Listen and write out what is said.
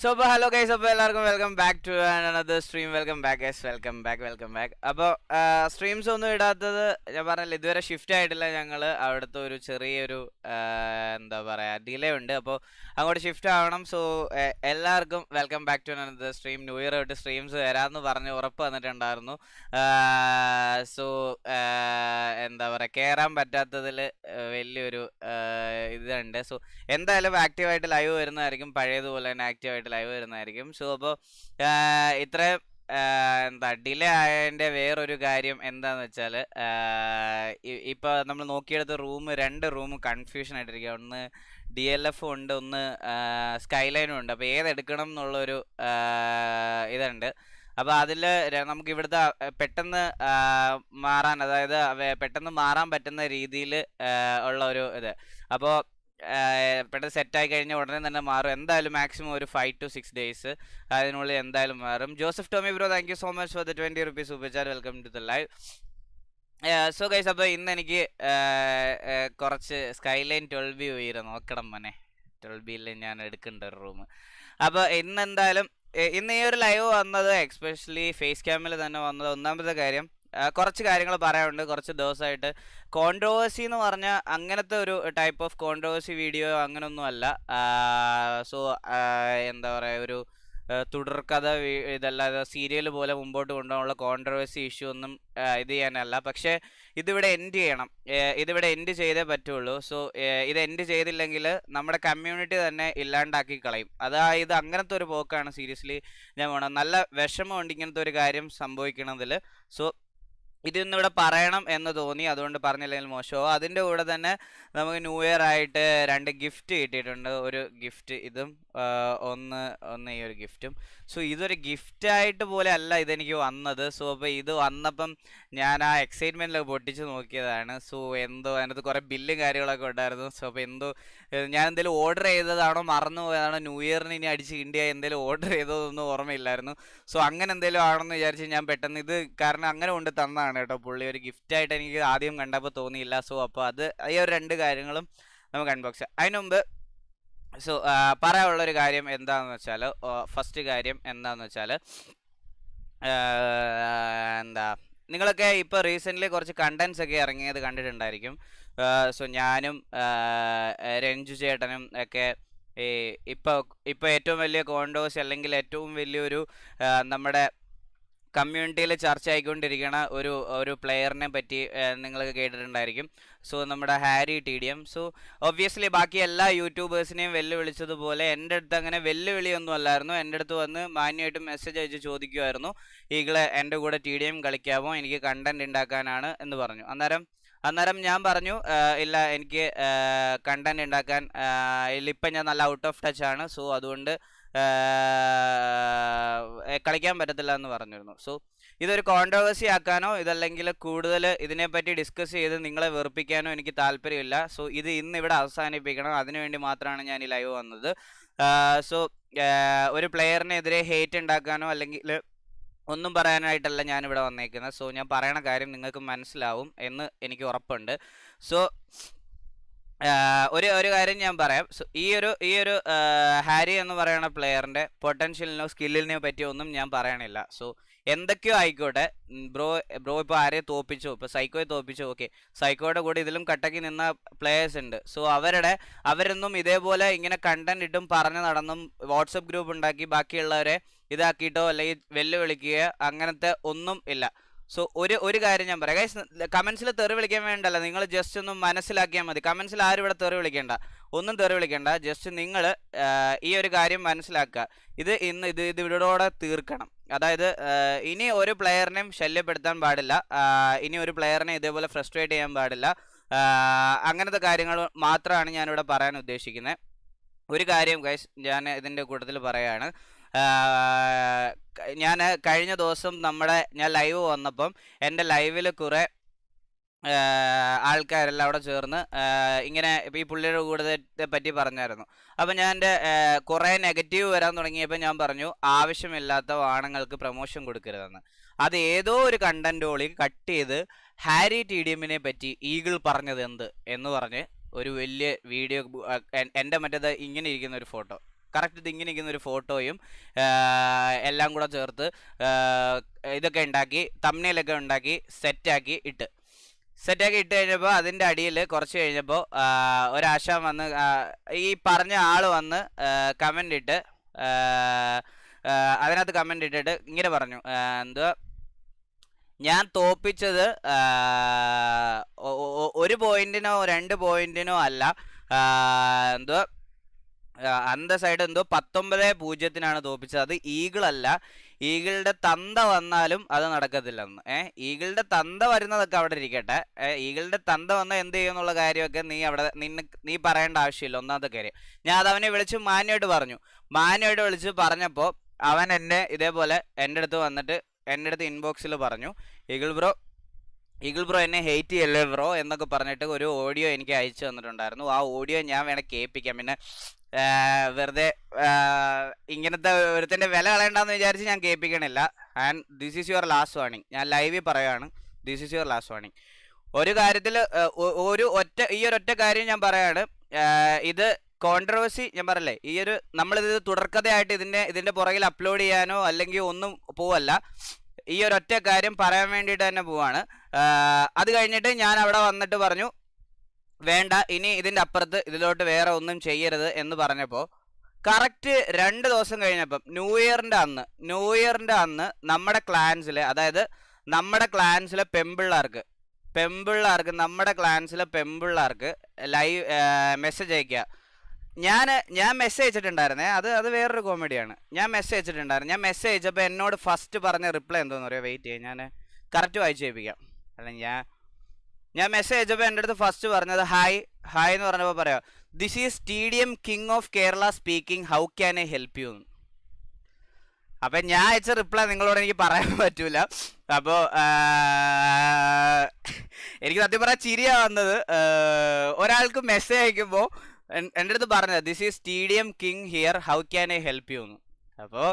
Hello guys, അപ്പോൾ എല്ലാവർക്കും welcome back to another stream. Welcome back guys, welcome back. അപ്പോൾ streams ഒന്നും ഇടാത്തത് ഞാൻ പറഞ്ഞില്ല, ഇതുവരെ ഷിഫ്റ്റ് ആയിട്ടില്ല. ഞങ്ങൾ അവിടുത്തെ ഒരു ചെറിയൊരു എന്താ പറയുക ഡിലേ ഉണ്ട്, അപ്പോൾ അങ്ങോട്ട് ഷിഫ്റ്റ് ആവണം. സോ എല്ലാവർക്കും welcome back to another stream. New year ആയിട്ട് സ്ട്രീംസ് വരാമെന്ന് പറഞ്ഞ് ഉറപ്പ് വന്നിട്ടുണ്ടായിരുന്നു. സോ എന്താ പറയുക, കയറാൻ പറ്റാത്തതിൽ വലിയൊരു ഇതുണ്ട്. സോ എന്തായാലും ആക്റ്റീവായിട്ട് ലൈവ് വരുന്നതായിരിക്കും, പഴയതുപോലെ തന്നെ ആക്റ്റീവായിട്ട് ലൈവ് വരുന്നതായിരിക്കും. സോ അപ്പോൾ ഇത്രയും എന്താ ഡിലേ ആയതിൻ്റെ വേറൊരു കാര്യം എന്താണെന്ന് വെച്ചാൽ, ഇപ്പോൾ നമ്മൾ നോക്കിയെടുത്ത രണ്ട് റൂം കൺഫ്യൂഷൻ ആയിട്ടിരിക്കുക. ഒന്ന് DLF ഉണ്ട്, ഒന്ന് സ്കൈലൈനും ഉണ്ട്. അപ്പോൾ ഏതെടുക്കണം എന്നുള്ളൊരു ഇതുണ്ട്. അപ്പോൾ അതിൽ നമുക്ക് ഇവിടുത്തെ പെട്ടെന്ന് മാറാൻ, അതായത് പെട്ടെന്ന് മാറാൻ പറ്റുന്ന രീതിയിൽ ഉള്ള ഒരു ഇത്. അപ്പോൾ പെട്ടെന്ന് സെറ്റായി കഴിഞ്ഞാൽ ഉടനെ തന്നെ മാറും. എന്തായാലും മാക്സിമം ഒരു 5 to 6 days അതിനുള്ളിൽ എന്തായാലും മാറും. Joseph Tommy bro, thank you so much for the 20 rupees super chat. Welcome to the live. So guys, അപ്പോൾ ഇന്ന് എനിക്ക് കുറച്ച് സ്കൈലൈൻ 12B നോക്കണം മോനെ. 12Bയിൽ ഞാൻ എടുക്കേണ്ട ഒരു റൂം. അപ്പോൾ ഇന്ന് ഈ ഒരു ലൈവ് വന്നത്, എക്സ്പെഷ്യലി ഫേസ് ക്യാമിൽ തന്നെ വന്നത്, ഒന്നാമത്തെ കാര്യം കുറച്ച് കാര്യങ്ങൾ പറയാനുണ്ട്. കുറച്ച് ദിവസമായിട്ട് കോൺട്രോവേഴ്സി എന്ന് പറഞ്ഞാൽ അങ്ങനത്തെ ഒരു ടൈപ്പ് ഓഫ് കോൺട്രോവേഴ്സി വീഡിയോ അങ്ങനെയൊന്നും അല്ല. സോ എന്താ പറയുക, ഒരു തുടർക്കഥ ഇതല്ലാതെ സീരിയൽ പോലെ മുമ്പോട്ട് കൊണ്ടുപോകാനുള്ള കോൺട്രവേഴ്സി ഇഷ്യൂ ഒന്നും ഇത് ചെയ്യാനല്ല. പക്ഷേ ഇതിവിടെ എൻഡ് ചെയ്തേ പറ്റുള്ളൂ. സോ ഇത് എൻഡ് ചെയ്തില്ലെങ്കിൽ നമ്മുടെ കമ്മ്യൂണിറ്റി തന്നെ ഇല്ലാണ്ടാക്കി കളയും. അതായത് അങ്ങനത്തെ ഒരു പോക്കാണ് സീരിയസ്ലി ഞാൻ വേണം. നല്ല വിഷമമുണ്ട് ഇങ്ങനത്തെ ഒരു കാര്യം സംഭവിക്കണതിൽ. സോ ഇതിന്നിവിടെ പറയണം എന്ന് തോന്നി, അതുകൊണ്ട് പറഞ്ഞില്ലെങ്കിൽ മോശമോ. അതിൻ്റെ കൂടെ തന്നെ നമുക്ക് ന്യൂ ഇയർ ആയിട്ട് 2 ഗിഫ്റ്റ് കിട്ടിയിട്ടുണ്ട്. ഒരു ഗിഫ്റ്റ് ഇതും ഒന്ന് ഈ ഒരു ഗിഫ്റ്റും. സോ ഇതൊരു ഗിഫ്റ്റായിട്ട് പോലെ അല്ല ഇതെനിക്ക് വന്നത്. സോ അപ്പോൾ ഇത് വന്നപ്പം ഞാൻ ആ എക്സൈറ്റ്മെൻറ്റിലൊക്കെ പൊട്ടിച്ച് നോക്കിയതാണ്. സോ അതിനകത്ത് കുറേ ബില്ലും കാര്യങ്ങളൊക്കെ ഉണ്ടായിരുന്നു. സോ അപ്പോൾ ഞാൻ എന്തെങ്കിലും ഓർഡർ ചെയ്തതാണോ മറന്നു പോയതാണോ, ന്യൂ ഇയറിന് ഇനി അടിച്ച് ഇന്ത്യ എന്തെങ്കിലും ഓർഡർ ചെയ്തതൊന്നും ഓർമ്മയില്ലായിരുന്നു. സോ അങ്ങനെ എന്തെങ്കിലും ആണെന്ന് വിചാരിച്ച് ഞാൻ പെട്ടെന്ന് ഇത് കാരണം അങ്ങനെ കൊണ്ട് തന്നതാണ് കേട്ടോ. പുള്ളി ഒരു ഗിഫ്റ്റായിട്ട് എനിക്ക് ആദ്യം കണ്ടപ്പോൾ തോന്നിയില്ല. സോ അപ്പോൾ ഈ ഒരു 2 കാര്യങ്ങളും നമുക്ക് അൺബോക്സ് ചെയ്യാം. അതിന് മുമ്പ് പറയാനുള്ളൊരു കാര്യം എന്താണെന്ന് വെച്ചാൽ, ഫസ്റ്റ് കാര്യം എന്താണെന്ന് വെച്ചാൽ, നിങ്ങളൊക്കെ ഇപ്പോൾ റീസെൻ്റ്ലി കുറച്ച് കണ്ടൻസ് ഒക്കെ ഇറങ്ങിയത് കണ്ടിട്ടുണ്ടായിരിക്കും. സോ ഞാനും രഞ്ജു ചേട്ടനും ഒക്കെ ഇപ്പോൾ ഏറ്റവും വലിയ കോൺട്രോവേഴ്സി അല്ലെങ്കിൽ ഏറ്റവും വലിയൊരു നമ്മുടെ കമ്മ്യൂണിറ്റിയിൽ ചർച്ച ആയിക്കൊണ്ടിരിക്കണ ഒരു പ്ലെയറിനെ പറ്റി നിങ്ങൾക്ക് കേട്ടിട്ടുണ്ടായിരിക്കും. സോ നമ്മുടെ ഹാരി TDM. സോ ഒബ്വിയസ്ലി ബാക്കി എല്ലാ യൂട്യൂബേഴ്സിനെയും വെല്ലുവിളിച്ചതുപോലെ എൻ്റെ അടുത്ത് അങ്ങനെ വെല്ലുവിളിയൊന്നും അല്ലായിരുന്നു. എൻ്റെ അടുത്ത് വന്ന് മാന്യമായിട്ട് മെസ്സേജ് അയച്ച് ചോദിക്കുമായിരുന്നു, ഈകളെ എൻ്റെ കൂടെ TDM കളിക്കാമോ, എനിക്ക് കണ്ടൻറ് ഉണ്ടാക്കാനാണ് എന്ന് പറഞ്ഞു. അന്നേരം ഞാൻ പറഞ്ഞു, ഇല്ല, എനിക്ക് കണ്ടൻറ് ഉണ്ടാക്കാൻ ഇപ്പം ഞാൻ നല്ല ഔട്ട് ഓഫ് ടച്ച് ആണ്. സോ അതുകൊണ്ട് കളിക്കാൻ പറ്റത്തില്ല എന്ന് പറഞ്ഞിരുന്നു. സോ ഇതൊരു കോൺട്രവേഴ്സി ആക്കാനോ ഇതല്ലെങ്കിൽ കൂടുതൽ ഇതിനെപ്പറ്റി ഡിസ്കസ് ചെയ്ത് നിങ്ങളെ വെറുപ്പിക്കാനോ എനിക്ക് താല്പര്യമില്ല. സോ ഇത് ഇന്ന് ഇവിടെ അവസാനിപ്പിക്കണം. അതിനുവേണ്ടി മാത്രമാണ് ഞാൻ ഈ ലൈവ് വന്നത്. സോ ഒരു പ്ലെയറിനെതിരെ ഹേറ്റ് ഉണ്ടാക്കാനോ അല്ലെങ്കിൽ ഒന്നും പറയാനായിട്ടല്ല ഞാനിവിടെ വന്നേക്കുന്നത്. സോ ഞാൻ പറയണ കാര്യം നിങ്ങൾക്ക് മനസ്സിലാവും എന്ന് എനിക്ക് ഉറപ്പുണ്ട്. സോ ഒരു കാര്യം ഞാൻ പറയാം. സോ ഈ ഒരു ഹാരി എന്ന് പറയുന്ന പ്ലെയറിൻ്റെ പൊട്ടൻഷ്യലിനോ സ്കില്ലിനെയോ പറ്റിയോ ഒന്നും ഞാൻ പറയണില്ല. സോ എന്തൊക്കെയോ ആയിക്കോട്ടെ, ബ്രോ ഇപ്പോൾ ആരെയും തോപ്പിച്ചോ, ഇപ്പോൾ സൈക്കോയെ തോപ്പിച്ചോ, ഓക്കെ, സൈക്കോയുടെ കൂടെ ഇതിലും കട്ടക്കി നിന്ന പ്ലെയേഴ്സ് ഉണ്ട്. സോ അവരൊന്നും ഇതേപോലെ ഇങ്ങനെ കണ്ടന്റ് ഇട്ടും പറഞ്ഞു നടന്നും വാട്സപ്പ് ഗ്രൂപ്പ് ഉണ്ടാക്കി ബാക്കിയുള്ളവരെ ഇതാക്കിയിട്ടോ അല്ലെങ്കിൽ വെല്ലുവിളിക്കുകയോ അങ്ങനത്തെ ഒന്നും ഇല്ല. സോ ഒരു കാര്യം ഞാൻ പറയാം ഗൈസ്, കമൻസിൽ തെറി വിളിക്കാൻ വേണ്ടല്ല, നിങ്ങൾ ജസ്റ്റ് ഒന്ന് മനസ്സിലാക്കിയാൽ മതി. കമൻസിൽ ആരും ഇവിടെ തെറി വിളിക്കേണ്ട, ജസ്റ്റ് നിങ്ങൾ ഈ ഒരു കാര്യം മനസ്സിലാക്കുക. ഇത് ഇവിടോടെ തീർക്കണം. അതായത് ഇനി ഒരു പ്ലെയറിനെയും ശല്യപ്പെടുത്താൻ പാടില്ല, ഇനി ഒരു പ്ലെയറിനെ ഇതേപോലെ ഫ്രസ്ട്രേറ്റ് ചെയ്യാൻ പാടില്ല. അങ്ങനത്തെ കാര്യങ്ങൾ മാത്രമാണ് ഞാനിവിടെ പറയാൻ ഉദ്ദേശിക്കുന്നത്. ഒരു കാര്യം ഗൈസ് ഞാൻ ഇതിൻ്റെ കൂട്ടത്തിൽ പറയുകയാണ്. ഞാൻ കഴിഞ്ഞ ദിവസം ഞാൻ ലൈവ് വന്നപ്പം എൻ്റെ ലൈവിൽ കുറേ ആൾക്കാരെല്ലാം അവിടെ ചേർന്ന് ഇങ്ങനെ ഈ പുള്ളിയുടെ കൂടുതൽ പറ്റി പറഞ്ഞായിരുന്നു. അപ്പം ഞാൻ എൻ്റെ കുറേ നെഗറ്റീവ് വരാൻ തുടങ്ങിയപ്പോൾ ഞാൻ പറഞ്ഞു, ആവശ്യമില്ലാത്ത ആണുങ്ങൾക്ക് പ്രൊമോഷൻ കൊടുക്കരുതെന്ന്. അത് ഏതോ ഒരു കണ്ടൻറ്റോളി കട്ട് ചെയ്ത് ഹാരി TDMനെ പറ്റി ഈഗിൾ പറഞ്ഞത് എന്ത് എന്ന് പറഞ്ഞ് ഒരു വലിയ വീഡിയോ, എൻ്റെ മറ്റേത് ഇങ്ങനെ ഇരിക്കുന്ന ഒരു ഫോട്ടോ, കറക്റ്റ് ഇങ്ങനെ ഇരിക്കുന്ന ഒരു ഫോട്ടോയും എല്ലാം കൂടെ ചേർത്ത് ഇതൊക്കെ ഉണ്ടാക്കി തംബ്നെയിലൊക്കെ ഉണ്ടാക്കി സെറ്റാക്കി ഇട്ട് കഴിഞ്ഞപ്പോൾ അതിൻ്റെ അടിയിൽ കുറച്ച് കഴിഞ്ഞപ്പോൾ ഒരാശാൻ വന്ന് ഈ പറഞ്ഞ ആൾ വന്ന് കമൻ്റ് ഇട്ട് അതിനകത്ത് കമൻ്റ് ഇട്ടിട്ട് ഇങ്ങനെ പറഞ്ഞു, എന്തുവാ, ഞാൻ തോപ്പിച്ചത് 1 പോയിന്റിനോ 2 പോയിന്റിനോ അല്ല, എന്തുവാ അന്ത സൈഡ് എന്തോ 19-0 തോപ്പിച്ചത്, അത് ഈഗിളല്ല, ഈഗിളുടെ തന്ത വന്നാലും അത് നടക്കത്തില്ലെന്ന്. ഈഗിളുടെ തന്ത വരുന്നതൊക്കെ അവിടെ ഇരിക്കട്ടെ, ഈഗിളുടെ തന്ത വന്നാൽ എന്ത് ചെയ്യുമെന്നുള്ള കാര്യമൊക്കെ നീ പറയേണ്ട ആവശ്യമില്ല. ഒന്നാമത്തെ കാര്യം ഞാൻ അത് അവനെ വിളിച്ച് മാന്യമായിട്ട് വിളിച്ച് പറഞ്ഞപ്പോൾ അവൻ എന്നെ ഇതേപോലെ എൻ്റെ അടുത്ത് ഇൻബോക്സിൽ പറഞ്ഞു, ഈഗിൾ ബ്രോ എന്നെ ഹെയ്റ്റ് ചെയ്യല്ലേ ബ്രോ എന്നൊക്കെ പറഞ്ഞിട്ട് ഒരു ഓഡിയോ എനിക്ക് അയച്ചു തന്നിട്ടുണ്ടായിരുന്നു. ആ ഓഡിയോ ഞാൻ വേണേൽ കേൾപ്പിക്കാം. പിന്നെ വെറുതെ ഇങ്ങനത്തെ ഒരുത്തൻ്റെ വില കളയണ്ടെന്ന് വിചാരിച്ച് ഞാൻ കേൾപ്പിക്കണില്ല. And this is your last warning. ഞാൻ ലൈവിൽ പറയുകയാണ്, this is your last warning. ഒരു കാര്യത്തിൽ ഈ ഒരൊറ്റ കാര്യം ഞാൻ പറയാണ്, ഇത് കോൺട്രവേഴ്സി ഞാൻ പറയല്ലേ, നമ്മളിത് തുടർക്കഥയായിട്ട് ഇതിൻ്റെ പുറകിൽ അപ്ലോഡ് ചെയ്യാനോ അല്ലെങ്കിൽ ഒന്നും പോവല്ല. ഈ ഒരൊറ്റ കാര്യം പറയാൻ വേണ്ടിയിട്ട് തന്നെ പോവാണ്. അത് കഴിഞ്ഞിട്ട് ഞാൻ അവിടെ വന്നിട്ട് പറഞ്ഞു, വേണ്ട ഇനി ഇതിൻ്റെ അപ്പുറത്ത് ഇതിലോട്ട് വേറെ ഒന്നും ചെയ്യരുത് എന്ന് പറഞ്ഞപ്പോൾ കറക്റ്റ് 2 ദിവസം കഴിഞ്ഞപ്പം ന്യൂ ഇയറിൻ്റെ അന്ന് നമ്മുടെ ക്ലാൻസിൽ, അതായത് നമ്മുടെ ക്ലാൻസിലെ പെമ്പിള്ളാർക്ക് നമ്മുടെ ക്ലാൻസിലെ പെമ്പിള്ളാർക്ക് ലൈവ് മെസ്സേജ് അയക്കുക. ഞാൻ മെസ്സേജ് അയച്ചിട്ടുണ്ടായിരുന്നേ, അത് വേറൊരു കോമഡിയാണ്. ഞാൻ മെസ്സേജ് അയച്ചപ്പോൾ എന്നോട് ഫസ്റ്റ് പറഞ്ഞ റിപ്ലൈ എന്തോന്ന് പറയുക, വെയിറ്റ് ചെയ്യാം, ഞാൻ കറക്റ്റ് വായിച്ച് കേൾപ്പിക്കാം. അല്ലെങ്കിൽ ഞാൻ മെസ്സേജ് അയച്ചപ്പോൾ എൻ്റെ അടുത്ത് ഫസ്റ്റ് പറഞ്ഞത് ഹായ് എന്ന് പറഞ്ഞപ്പോൾ പറയാം, this is TDM king of Kerala speaking, how can I help you. അപ്പം ഞാൻ അയച്ച റിപ്ലൈ നിങ്ങളോട് എനിക്ക് പറയാൻ പറ്റൂല. അപ്പോൾ എനിക്ക് സത്യം പറയാൻ ചിരിയാ വന്നത്. ഒരാൾക്ക് മെസ്സേജ് അയക്കുമ്പോൾ എൻ്റെ അടുത്ത് പറഞ്ഞത് this is TDM king here, how can I help you എന്ന്. അപ്പോൾ